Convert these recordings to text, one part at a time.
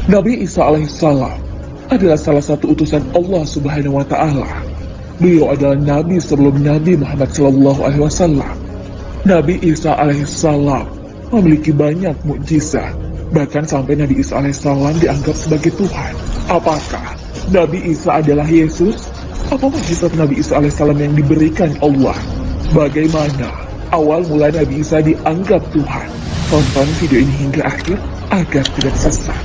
Nabi Isa alaihissalam adalah salah satu utusan Allah Subhanahu wa Ta'ala. Beliau adalah Nabi sebelum Nabi Muhammad SAW. Nabi Isa alaihissalam memiliki banyak mukjizat, bahkan sampai Nabi Isa alaihissalam dianggap sebagai Tuhan. Apakah Nabi Isa adalah Yesus? Apa mukjizat Nabi Isa alaihissalam yang diberikan Allah? Bagaimana awal mula Nabi Isa dianggap Tuhan? Tonton video ini hingga akhir agar tidak sesat.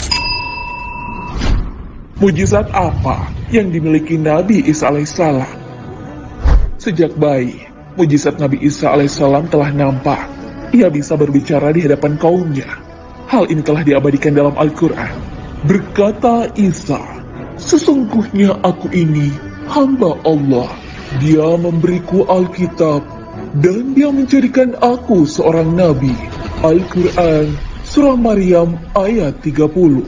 Mukjizat apa yang dimiliki Nabi Isa alaihissalam? Sejak bayi, mukjizat Nabi Isa alaihissalam telah nampak. Ia bisa berbicara di hadapan kaumnya. Hal ini telah diabadikan dalam Al-Quran. Berkata Isa, "Sesungguhnya aku ini hamba Allah. Dia memberiku Alkitab dan dia menjadikan aku seorang nabi." Al-Quran Surah Maryam ayat 30.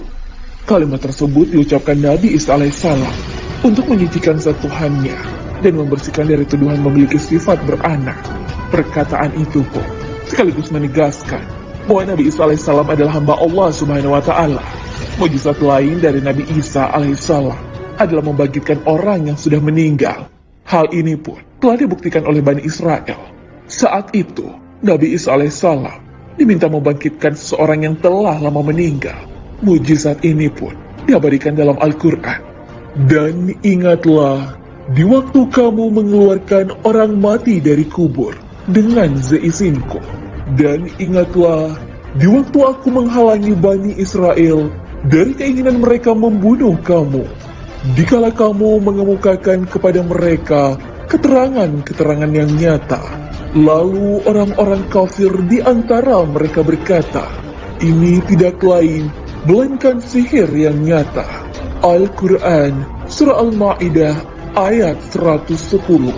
Kalimat tersebut diucapkan Nabi Isa alaihissalam untuk menyucikan zat Tuhannya dan membersihkan dari tuduhan memiliki sifat beranak. Perkataan itu pun sekaligus menegaskan bahwa Nabi Isa alaihissalam adalah hamba Allah Subhanahu wa Ta'ala. Mukjizat lain dari Nabi Isa alaihissalam adalah membangkitkan orang yang sudah meninggal. Hal ini pun telah dibuktikan oleh Bani Israel. Saat itu, Nabi Isa alaihissalam diminta membangkitkan seseorang yang telah lama meninggal. Mukjizat ini pun diabadikan dalam Al-Quran. Dan ingatlah, di waktu kamu mengeluarkan orang mati dari kubur dengan seizinku. Dan ingatlah, di waktu aku menghalangi Bani Israel dari keinginan mereka membunuh kamu. Dikala kamu mengemukakan kepada mereka keterangan-keterangan yang nyata. Lalu orang-orang kafir di antara mereka berkata, "Ini tidak lain melainkan sihir yang nyata." Al-Quran Surah Al-Ma'idah ayat 110.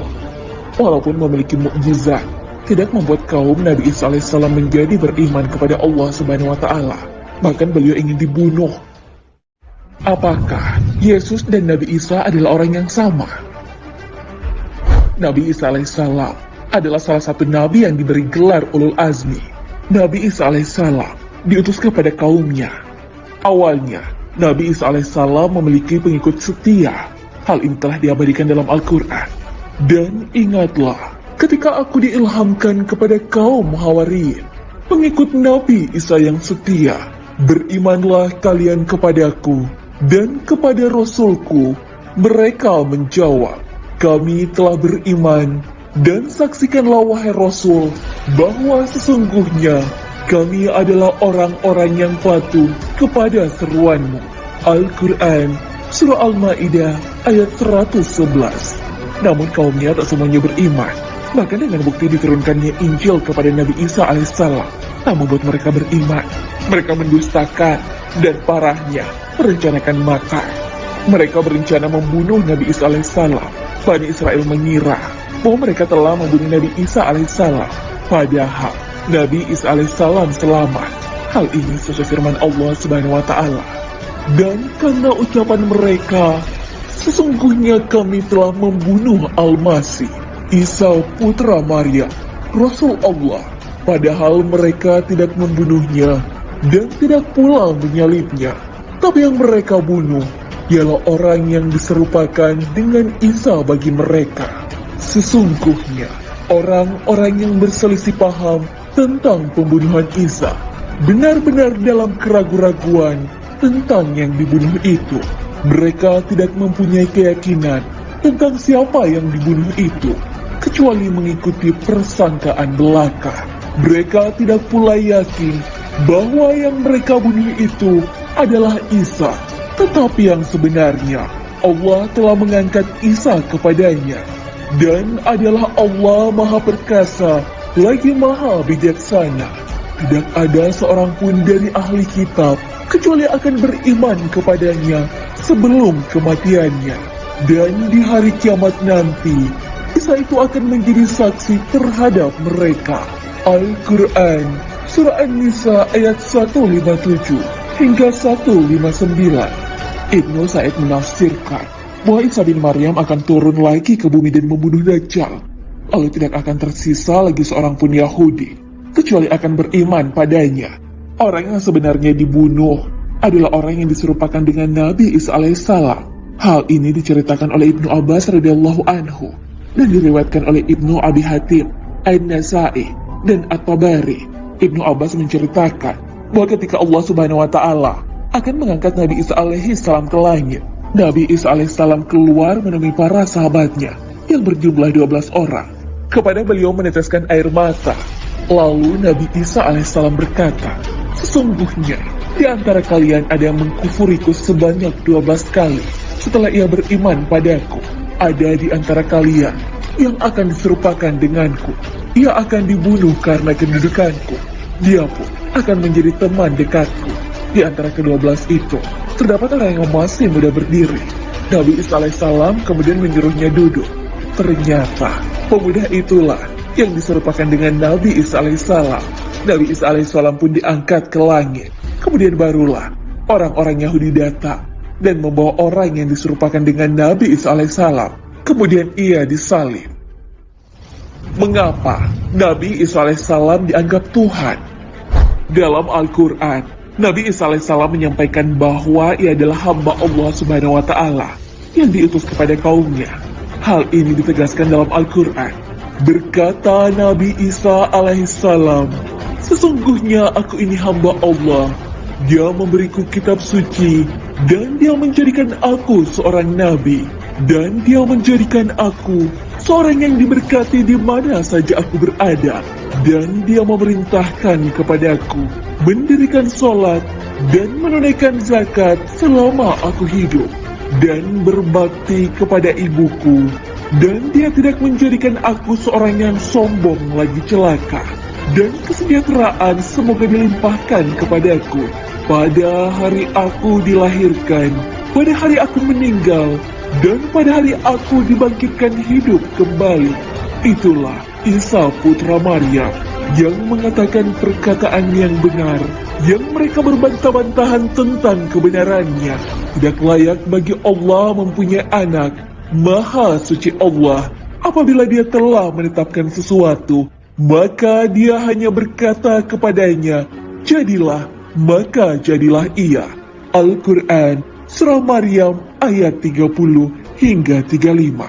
Walaupun memiliki mukjizat, tidak membuat kaum Nabi Isa alaihissalam menjadi beriman kepada Allah Subhanahu wa Ta'ala. Bahkan beliau ingin dibunuh. Apakah Yesus dan Nabi Isa adalah orang yang sama? Nabi Isa alaihissalam adalah salah satu nabi yang diberi gelar Ulul Azmi. Nabi Isa alaihissalam diutus kepada kaumnya. Awalnya, Nabi Isa alaihissalam memiliki pengikut setia. Hal ini telah diabadikan dalam Al-Quran. Dan ingatlah, ketika aku diilhamkan kepada kaum Hawariyin, pengikut Nabi Isa yang setia, berimanlah kalian kepadaku dan kepada Rasulku. Mereka menjawab, kami telah beriman, dan saksikanlah wahai Rasul, bahwa sesungguhnya kami adalah orang-orang yang patuh kepada seruanmu. Al-Quran Surah Al-Ma'idah ayat 111. Namun kaumnya tak semuanya beriman. Bahkan dengan bukti diturunkannya Injil kepada Nabi Isa alaihissalam tak membuat mereka beriman. Mereka mendustakan dan parahnya merencanakan makar. Mereka berencana membunuh Nabi Isa alaihissalam. Bani Israel mengira bahwa mereka telah membunuh Nabi Isa alaihissalam. Padahal Nabi Isa alaihissalam selamat. Hal ini sesuai firman Allah Subhanahu wa Ta'ala. Dan karena ucapan mereka, sesungguhnya kami telah membunuh Al-Masih, Isa putra Maryam, Rasul Allah. Padahal mereka tidak membunuhnya dan tidak pula menyalibnya. Tapi yang mereka bunuh ialah orang yang diserupakan dengan Isa bagi mereka. Sesungguhnya orang-orang yang berselisih paham tentang pembunuhan Isa benar-benar dalam keraguan-raguan tentang yang dibunuh itu. Mereka tidak mempunyai keyakinan tentang siapa yang dibunuh itu, kecuali mengikuti persangkaan belaka. Mereka tidak pula yakin bahwa yang mereka bunuh itu adalah Isa, tetapi yang sebenarnya Allah telah mengangkat Isa kepadanya. Dan adalah Allah Maha Perkasa lagi Maha Bijaksana. Tidak ada seorang pun dari ahli kitab kecuali akan beriman kepadanya sebelum kematiannya. Dan di hari kiamat nanti, Isa itu akan menjadi saksi terhadap mereka. Al-Quran Surah An-Nisa ayat 157 hingga 159. Ibnu Sa'id menafsirkan bahwa Isa bin Maryam akan turun lagi ke bumi dan membunuh Dajjal. Lalu tidak akan tersisa lagi seorang pun Yahudi kecuali akan beriman padanya. Orang yang sebenarnya dibunuh adalah orang yang diserupakan dengan Nabi Isa alaihissalam. Hal ini diceritakan oleh Ibnu Abbas radhiyallahu anhu dan diriwayatkan oleh Ibnu Abi Hatim, An-Nasai, dan At-Tabari. Ibnu Abbas menceritakan bahwa ketika Allah Subhanahu wa taala akan mengangkat Nabi Isa alaihissalam ke langit, Nabi Isa alaihissalam keluar menemui para sahabatnya yang berjumlah 12 orang. Kepada beliau meneteskan air mata. Lalu Nabi Isa alaihissalam berkata, "Sesungguhnya di antara kalian ada yang mengkufuriku sebanyak 12 kali setelah ia beriman padaku. Ada di antara kalian yang akan diserupakan denganku. Ia akan dibunuh karena kedudukanku. Dia pun akan menjadi teman dekatku." Di antara ke-12 itu, terdapat orang yang masih muda berdiri. Nabi Isa alaihissalam kemudian menyuruhnya duduk. Ternyata, pemuda itulah yang diserupakan dengan Nabi Isa alaihissalam. Nabi Isa alaihissalam pun diangkat ke langit. Kemudian barulah orang-orang Yahudi datang dan membawa orang yang diserupakan dengan Nabi Isa alaihissalam. Kemudian ia disalib. Mengapa Nabi Isa alaihissalam dianggap Tuhan? Dalam Al-Quran, Nabi Isa alaihissalam menyampaikan bahwa ia adalah hamba Allah Subhanahu wa taala yang diutus kepada kaumnya. Hal ini ditegaskan dalam Al-Quran. Berkata Nabi Isa alaihissalam, "Sesungguhnya aku ini hamba Allah. Dia memberiku kitab suci, dan dia menjadikan aku seorang nabi, dan dia menjadikan aku seorang yang diberkati di mana saja aku berada, dan dia memerintahkan kepadaku mendirikan sholat dan menunaikan zakat selama aku hidup, dan berbakti kepada ibuku, dan dia tidak menjadikan aku seorang yang sombong lagi celaka, dan kesejahteraan semoga dilimpahkan kepadaku pada hari aku dilahirkan, pada hari aku meninggal, dan pada hari aku dibangkitkan hidup kembali." Itulah Isa putra Maryam yang mengatakan perkataan yang benar, yang mereka berbantah-bantahan tentang kebenarannya. Tidak layak bagi Allah mempunyai anak. Maha suci Allah, apabila dia telah menetapkan sesuatu, maka dia hanya berkata kepadanya, "Jadilah," maka jadilah ia. Al-Quran, Surah Maryam ayat 30 hingga 35.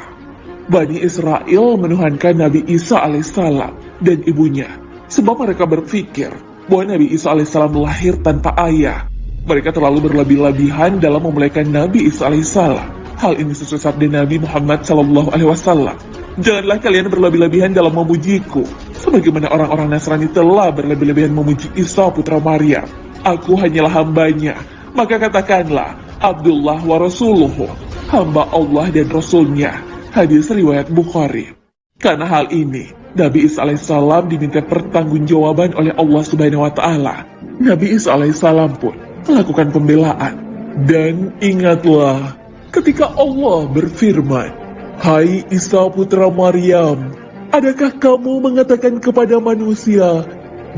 Bani Israel menuhankan Nabi Isa alaihissalam dan ibunya, sebab mereka berpikir bahwa Nabi Isa alaihissalam lahir tanpa ayah. Mereka terlalu berlebih-lebihan dalam memuliakan Nabi Isa alaihissalam. Hal ini sesuai sabda Nabi Muhammad SAW. "Janganlah kalian berlebih-lebihan dalam memujiku, sebagaimana orang-orang Nasrani telah berlebih-lebihan memuji Isa putra Maryam. Aku hanyalah hambanya, maka katakanlah Abdullah wa Rasuluhu, hamba Allah dan Rasulnya." Hadis riwayat Bukhari. Karena hal ini, Nabi Isa alaihissalam diminta pertanggungjawaban oleh Allah Subhanahu wa taala. Nabi Isa alaihissalam pun melakukan pembelaan. Dan ingatlah ketika Allah berfirman, "Hai Isa putra Maryam, adakah kamu mengatakan kepada manusia,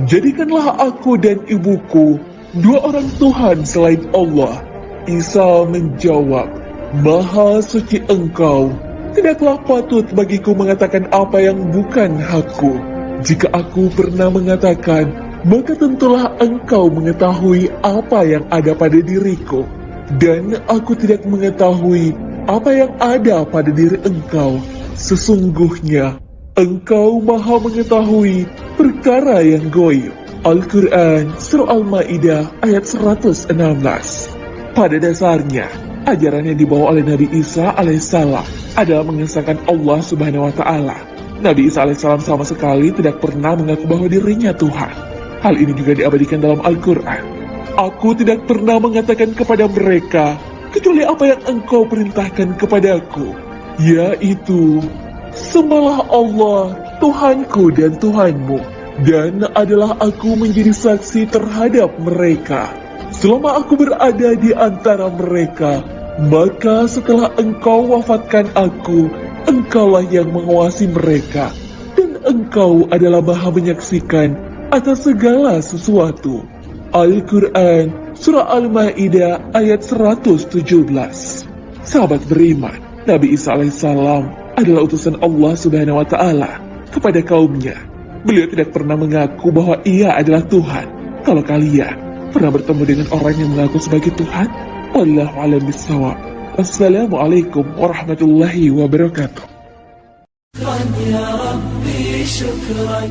jadikanlah aku dan ibuku dua orang Tuhan selain Allah?" Isa menjawab, "Maha suci Engkau. Tidaklah patut bagiku mengatakan apa yang bukan hakku. Jika aku pernah mengatakan, maka tentulah engkau mengetahui apa yang ada pada diriku. Dan aku tidak mengetahui apa yang ada pada diri engkau. Sesungguhnya, engkau maha mengetahui perkara yang goib." Al-Quran, Surah Al-Ma'idah, ayat 116. Pada dasarnya, ajaran yang dibawa oleh Nabi Isa alaihissalam adalah mengesahkan Allah Subhanahu wa taala. Nabi Isa alaihissalam sama sekali tidak pernah mengaku bahwa dirinya Tuhan. Hal ini juga diabadikan dalam Al-Quran. "Aku tidak pernah mengatakan kepada mereka kecuali apa yang engkau perintahkan kepadaku, yaitu sembahlah Allah, Tuhanku dan Tuhanmu, dan adalah aku menjadi saksi terhadap mereka selama aku berada di antara mereka. Maka setelah engkau wafatkan aku, engkaulah yang mengawasi mereka, dan engkau adalah maha menyaksikan atas segala sesuatu." Al-Quran, Surah Al-Ma'idah, ayat 117. Sahabat beriman, Nabi Isa alaihissalam adalah utusan Allah Subhanahu wa taala kepada kaumnya. Beliau tidak pernah mengaku bahwa ia adalah Tuhan. Kalau kalian pernah bertemu dengan orang yang mengaku sebagai Tuhan? Wallahu a'lam bishawab. Wassalamualaikum warahmatullahi wabarakatuh. شكرا يا ربي شكرا